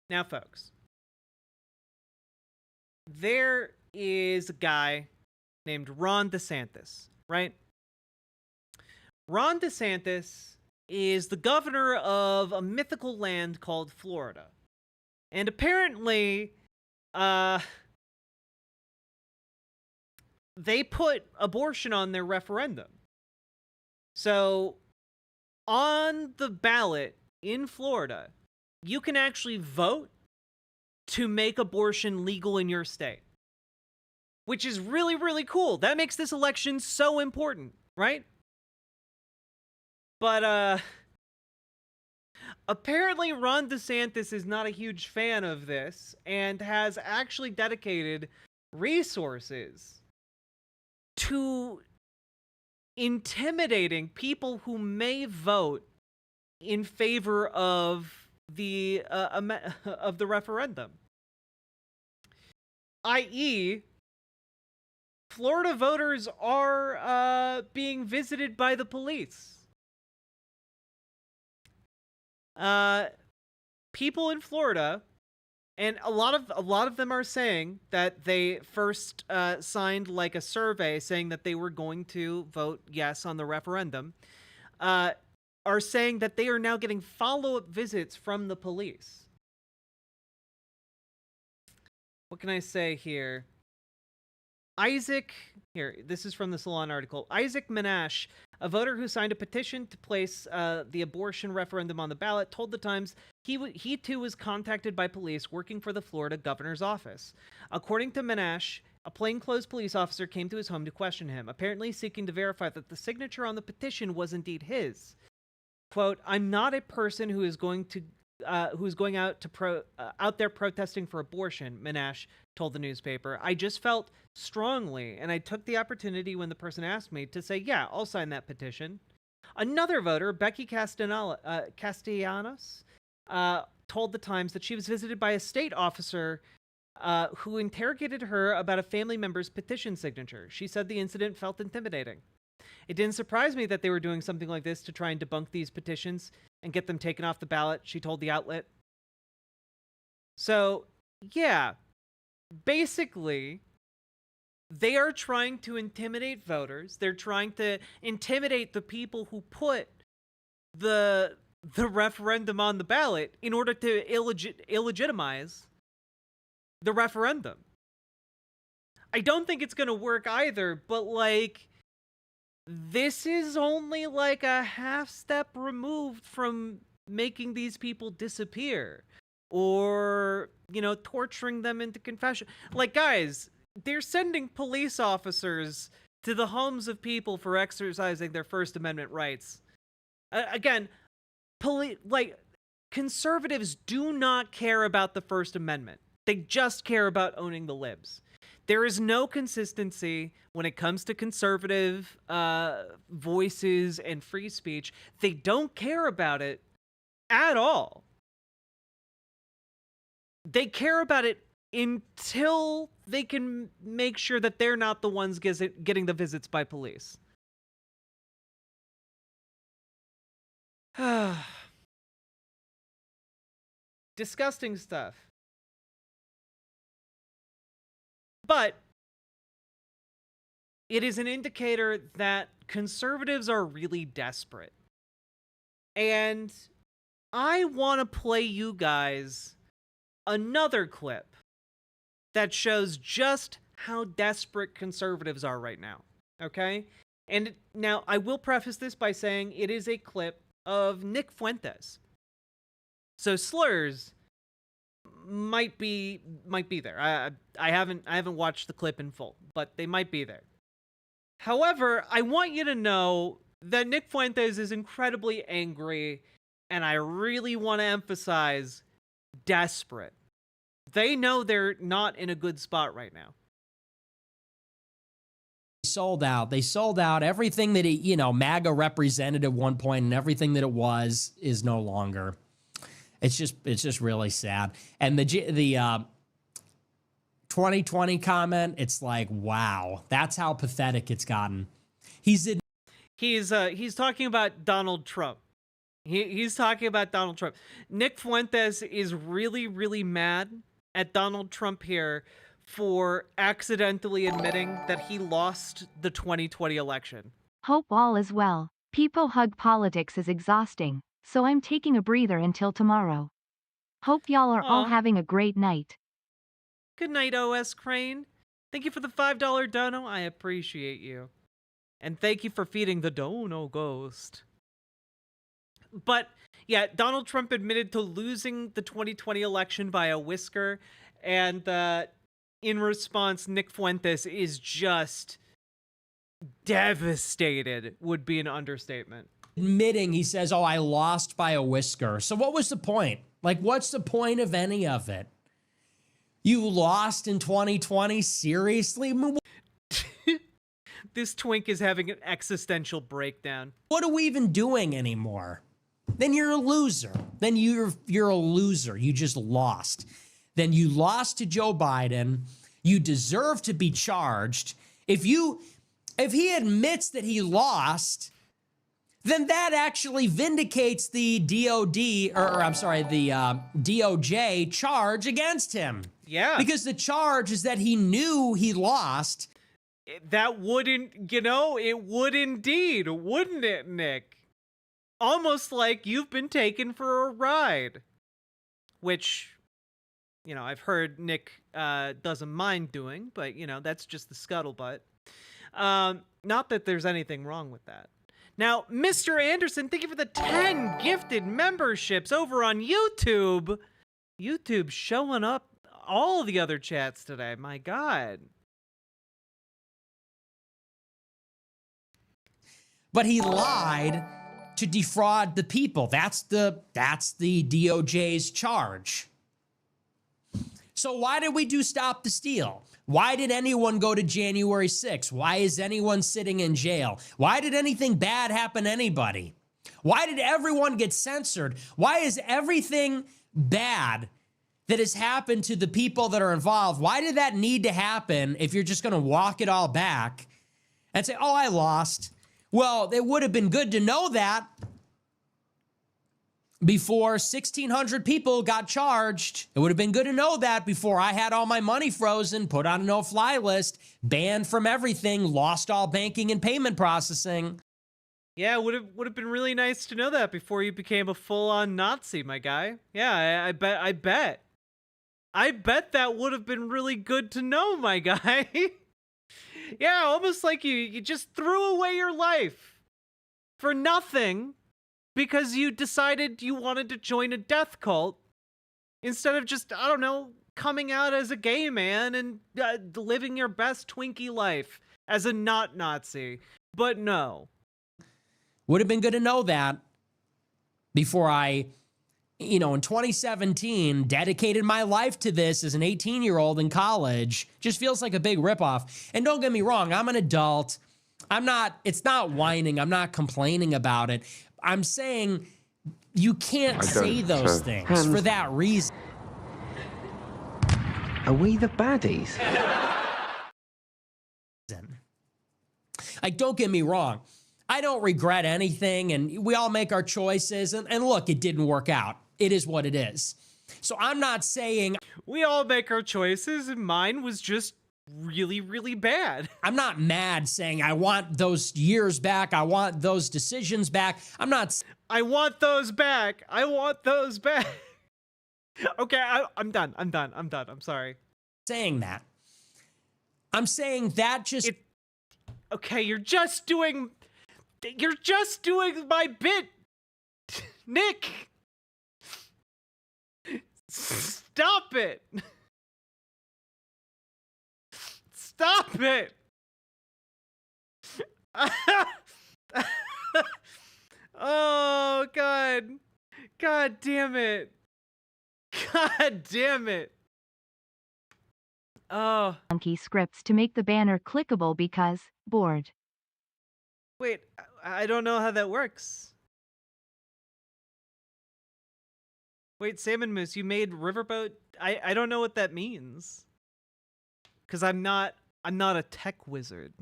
Now, folks, there is a guy named Ron DeSantis, right? Ron DeSantis is the governor of a mythical land called Florida. And apparently, they put abortion on their referendum. So, on the ballot in Florida, you can actually vote to make abortion legal in your state. Which is really, really cool. That makes this election so important, right? But, apparently Ron DeSantis is not a huge fan of this and has actually dedicated resources to intimidating people who may vote in favor of the referendum. I.e., Florida voters are being visited by the police. People in Florida, and a lot of them are saying that they first signed like a survey saying that they were going to vote yes on the referendum, are saying that they are now getting follow-up visits from the police. What can I say here? This is from the Salon article. Isaac Minash, a voter who signed a petition to place the abortion referendum on the ballot, told the Times he too was contacted by police working for the Florida governor's office. According to Minash, a plainclothes police officer came to his home to question him, apparently seeking to verify that the signature on the petition was indeed his. Quote, "I'm not a person who is going out there protesting for abortion," Minash told the newspaper. "I just felt strongly, and I took the opportunity when the person asked me to say, yeah, I'll sign that petition." Another voter, Becky Castellanos, told the Times that she was visited by a state officer who interrogated her about a family member's petition signature. She said the incident felt intimidating. "It didn't surprise me that they were doing something like this to try and debunk these petitions and get them taken off the ballot," she told the outlet. So, yeah, basically, they are trying to intimidate voters. They're trying to intimidate the people who put the referendum on the ballot in order to illegitimize the referendum. I don't think it's going to work either, but like, this is only like a half step removed from making these people disappear or, you know, torturing them into confession. Like, guys, they're sending police officers to the homes of people for exercising their First Amendment rights. Again, conservatives do not care about the First Amendment. They just care about owning the libs. There is no consistency when it comes to conservative voices and free speech. They don't care about it at all. They care about it until they can make sure that they're not the ones getting the visits by police. Disgusting stuff. But it is an indicator that conservatives are really desperate. And I want to play you guys another clip that shows just how desperate conservatives are right now. Okay? And now I will preface this by saying it is a clip of Nick Fuentes. So slurs might be there. I haven't watched the clip in full, but they might be there. However, I want you to know that Nick Fuentes is incredibly angry, and I really want to emphasize desperate. They know they're not in a good spot right now. Sold out. They sold out. Everything that MAGA represented at one point and everything that it was is no longer. It's just really sad. And the 2020 comment, it's like, wow, that's how pathetic it's gotten. He's talking about Donald Trump. He's talking about Donald Trump. Nick Fuentes is really, really mad at Donald Trump here for accidentally admitting that he lost the 2020 election. Hope all is well. People hug politics is exhausting, so I'm taking a breather until tomorrow. Hope y'all are all Aw. having a great night. Good night, OS Crane. Thank you for the $5 dono. I appreciate you. And thank you for feeding the dono ghost. But yeah, Donald Trump admitted to losing the 2020 election by a whisker. And in response, Nick Fuentes is just devastated, would be an understatement. Admitting, he says, oh, I lost by a whisker. So what was the point? Like, what's the point of any of it? You lost in 2020? Seriously? This twink is having an existential breakdown. What are we even doing anymore? Then you're a loser. Then you're a loser. You just lost. Then you lost to Joe Biden. You deserve to be charged. If he admits that he lost, then that actually vindicates the DOJ charge against him. Yeah. Because the charge is that he knew he lost. That wouldn't, it would indeed, wouldn't it, Nick? Almost like you've been taken for a ride. Which, I've heard Nick doesn't mind doing, but, that's just the scuttlebutt. Not that there's anything wrong with that. Now, Mr. Anderson, thank you for the 10 gifted memberships over on YouTube. YouTube showing up all the other chats today. My God. But he lied to defraud the people. That's the DOJ's charge. So why did we do Stop the Steal? Why did anyone go to January 6th? Why is anyone sitting in jail? Why did anything bad happen to anybody? Why did everyone get censored? Why is everything bad that has happened to the people that are involved, why did that need to happen if you're just going to walk it all back and say, oh, I lost? Well, it would have been good to know that before 1,600 people got charged. It would have been good to know that before I had all my money frozen, put on a no-fly list, banned from everything, lost all banking and payment processing. Yeah, would have been really nice to know that before you became a full-on Nazi, my guy. Yeah, I bet. I bet that would have been really good to know, my guy. Yeah, almost like you just threw away your life for nothing because you decided you wanted to join a death cult instead of just, I don't know, coming out as a gay man and living your best Twinkie life as a not Nazi. But no. Would have been good to know that before I, in 2017, dedicated my life to this as an 18-year-old in college. Just feels like a big ripoff. And don't get me wrong, I'm an adult. It's not whining. I'm not complaining about it. I'm saying you can't say those things for that reason. Are we the baddies? Like, don't get me wrong. I don't regret anything, and we all make our choices. And look, it didn't work out. It is what it is. So I'm not saying... We all make our choices, and mine was just really, really bad. I'm not mad saying I want those years back. I want those decisions back. I'm not... I want those back. I want those back. Okay, I'm done. I'm sorry. Saying that. I'm saying that just... Okay, you're just doing my bit, Nick. Stop it. Stop it. Oh, God. God damn it. God damn it. Oh. Monkey scripts to make the banner clickable because bored. Wait, I don't know how that works. Wait, Salmon Moose, you made Riverboat? I don't know what that means. Cause I'm not a tech wizard.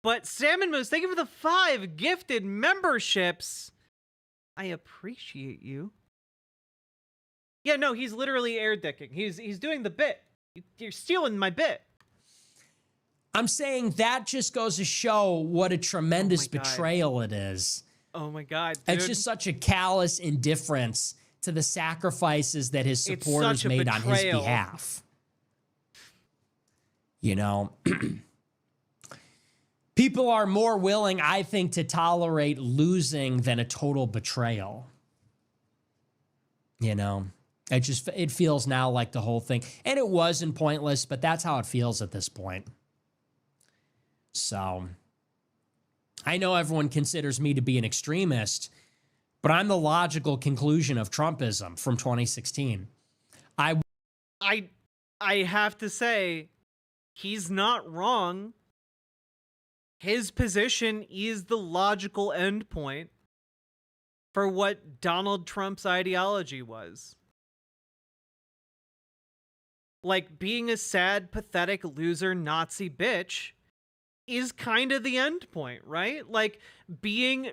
But Salmon Moose, thank you for the 5 gifted memberships. I appreciate you. Yeah, no, he's literally air dicking. He's doing the bit. You're stealing my bit. I'm saying that just goes to show what a tremendous God. betrayal it is. Oh my God, dude. It's just such a callous indifference to the sacrifices that his supporters made on his behalf. You know, people are more willing, I think, to tolerate losing than a total betrayal. You know, it feels now like the whole thing, and it wasn't pointless, but that's how it feels at this point. So I know everyone considers me to be an extremist, but I'm the logical conclusion of Trumpism from 2016. I have to say, he's not wrong. His position is the logical endpoint for what Donald Trump's ideology was. Like, being a sad, pathetic, loser, Nazi bitch is kind of the end point, right? Like, being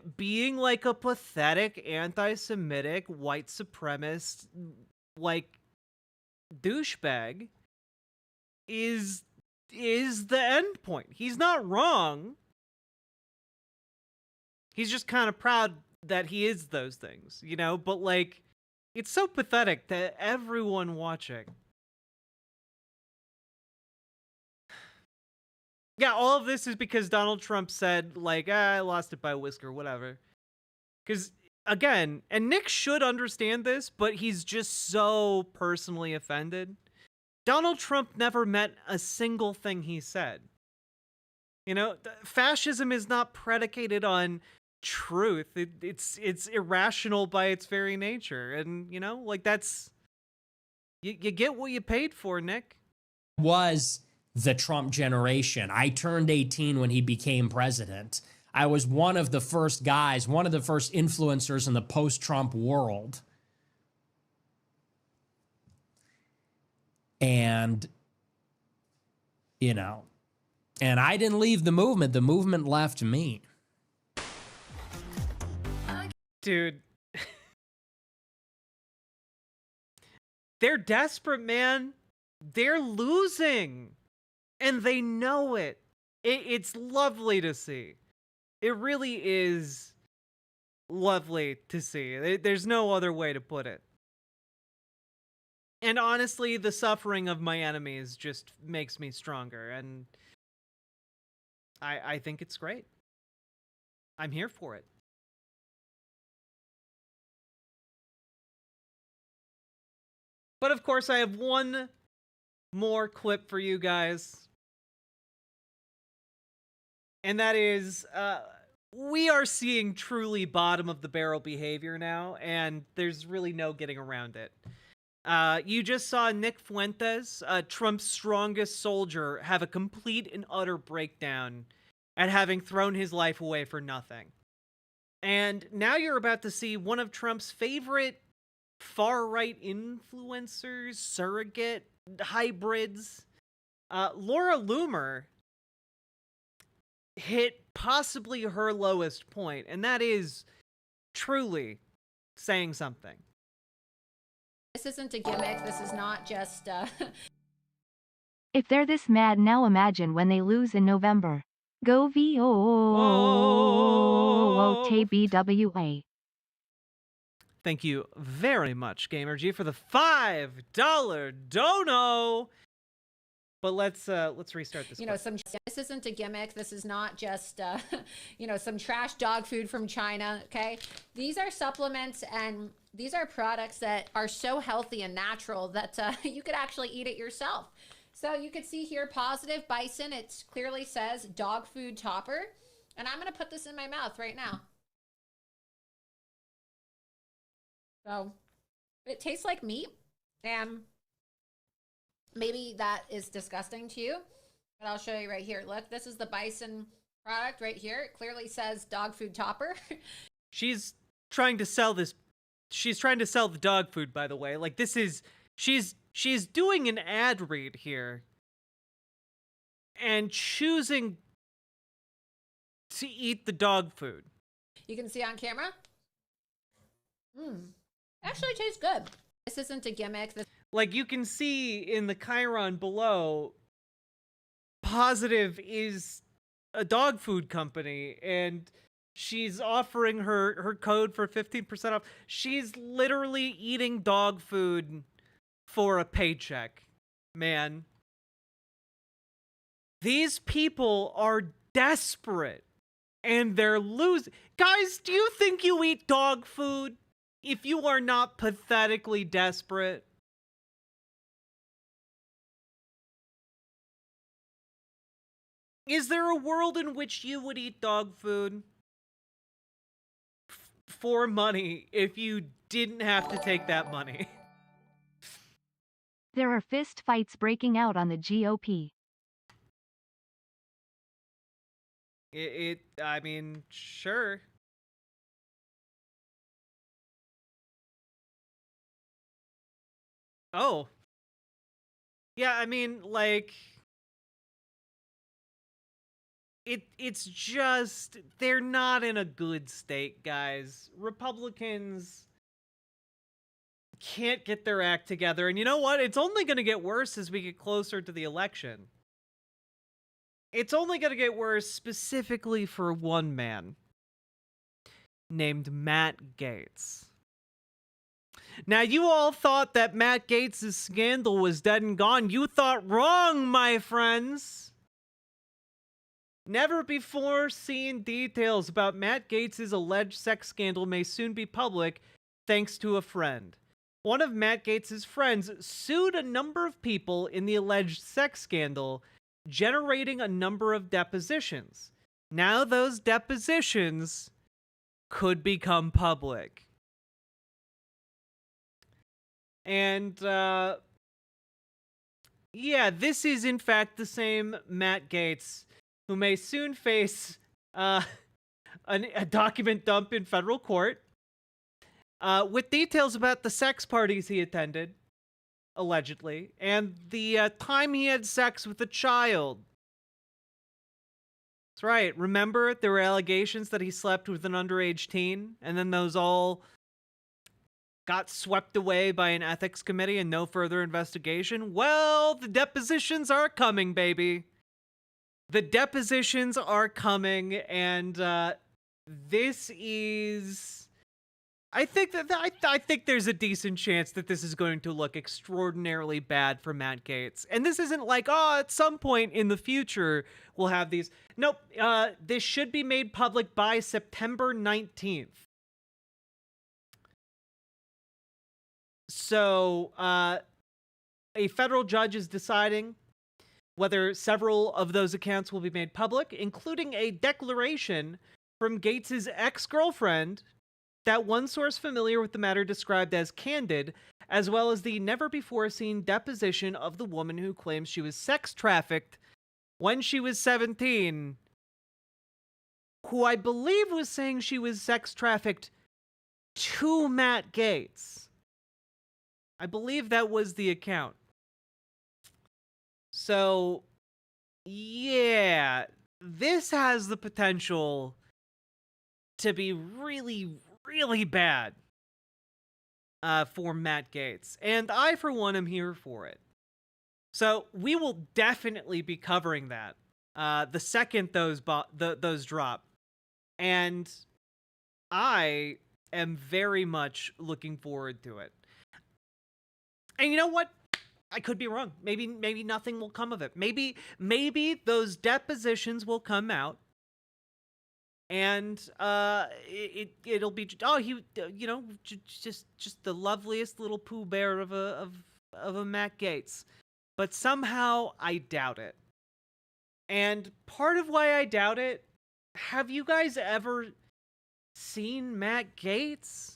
like a pathetic, anti-Semitic, white supremacist, like, douchebag is the end point. He's not wrong. He's just kind of proud that he is those things, you know? But, like, it's so pathetic to everyone watching. Yeah, all of this is because Donald Trump said, like, I lost it by a whisker, whatever. Because, again, and Nick should understand this, but he's just so personally offended. Donald Trump never meant a single thing he said. You know, fascism is not predicated on truth. It's irrational by its very nature. And, you know, like, that's... You get what you paid for, Nick. Was the Trump generation. I turned 18 when he became president. I was one of the first guys, one of the first influencers in the post-Trump world. And, you know, and I didn't leave the movement left me. Dude. They're desperate, man. They're losing. And they know it. It's lovely to see. It really is lovely to see. There's no other way to put it. And honestly, the suffering of my enemies just makes me stronger. And I think it's great. I'm here for it. But of course, I have one more clip for you guys. And that is, we are seeing truly bottom of the barrel behavior now, and there's really no getting around it. You just saw Nick Fuentes, Trump's strongest soldier, have a complete and utter breakdown at having thrown his life away for nothing. And now you're about to see one of Trump's favorite far-right influencers, surrogate hybrids, Laura Loomer, hit possibly her lowest point, and that is truly saying something. This isn't a gimmick. This is not just... If they're this mad now, imagine when they lose in November. Go VOTBWA. Thank you very much, GamerG, for the $5 dono. But let's restart this. You know, this isn't a gimmick. This is not just you know, some trash dog food from China. Okay, these are supplements and these are products that are so healthy and natural that you could actually eat it yourself. So you could see here, positive bison. It clearly says dog food topper, and I'm gonna put this in my mouth right now. So it tastes like meat, and maybe that is disgusting to you, but I'll show you right here. Look, this is the bison product right here. It clearly says dog food topper. She's trying to sell this. She's trying to sell the dog food, by the way. Like, this is, she's doing an ad read here and choosing to eat the dog food. You can see on camera. Actually tastes good. This isn't a gimmick. This Like, you can see in the Chiron below, Positive is a dog food company, and she's offering her code for 15% off. She's literally eating dog food for a paycheck, man. These people are desperate, and they're losing. Guys, do you think you eat dog food if you are not pathetically desperate? Is there a world in which you would eat dog food for money if you didn't have to take that money? There are fist fights breaking out on the GOP. I mean, sure. Oh. Yeah, I mean, like, it's just, they're not in a good state, guys. Republicans can't get their act together, and you know what? It's only going to get worse as we get closer to the election. It's only going to get worse specifically for one man named Matt Gaetz. Now, you all thought that Matt Gaetz' scandal was dead and gone. You thought wrong, my friends. Never before seen details about Matt Gaetz' alleged sex scandal may soon be public, thanks to a friend. One of Matt Gaetz' friends sued a number of people in the alleged sex scandal, generating a number of depositions. Now those depositions could become public. And, yeah, this is in fact the same Matt Gaetz who may soon face a document dump in federal court with details about the sex parties he attended, allegedly, and the time he had sex with a child. That's right. Remember, there were allegations that he slept with an underage teen, and then those all got swept away by an ethics committee and no further investigation? Well, the depositions are coming, baby. The depositions are coming, and this is... I think there's a decent chance that this is going to look extraordinarily bad for Matt Gaetz. And this isn't like, oh, at some point in the future we'll have these. Nope. This should be made public by September 19th. So, a federal judge is deciding whether several of those accounts will be made public, including a declaration from Gaetz' ex-girlfriend that one source familiar with the matter described as candid, as well as the never-before-seen deposition of the woman who claims she was sex trafficked when she was 17, who I believe was saying she was sex trafficked to Matt Gaetz. I believe that was the account. So, yeah, this has the potential to be really, really bad for Matt Gaetz. And I, for one, am here for it. So we will definitely be covering that the second those drop. And I am very much looking forward to it. And you know what? I could be wrong. Maybe nothing will come of it. Maybe those depositions will come out, and it'll be just the loveliest little Pooh Bear of a Matt Gaetz. But somehow I doubt it. And part of why I doubt it, have you guys ever seen Matt Gaetz?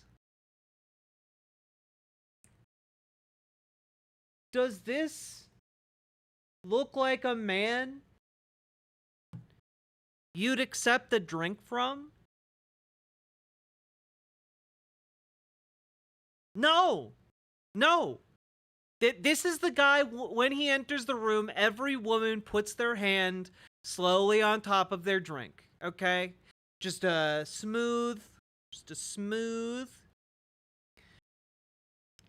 Does this look like a man you'd accept a drink from? No. This is the guy, when he enters the room, every woman puts their hand slowly on top of their drink, okay? Just a smooth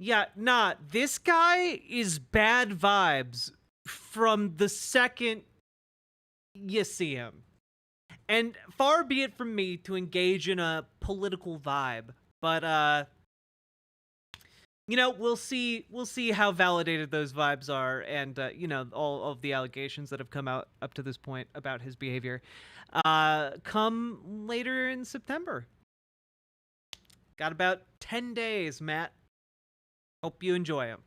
Yeah, nah, this guy is bad vibes from the second you see him. And far be it from me to engage in a political vibe, but you know, we'll see how validated those vibes are, and you know, all of the allegations that have come out up to this point about his behavior come later in September. Got about 10 days, Matt. Hope you enjoy them.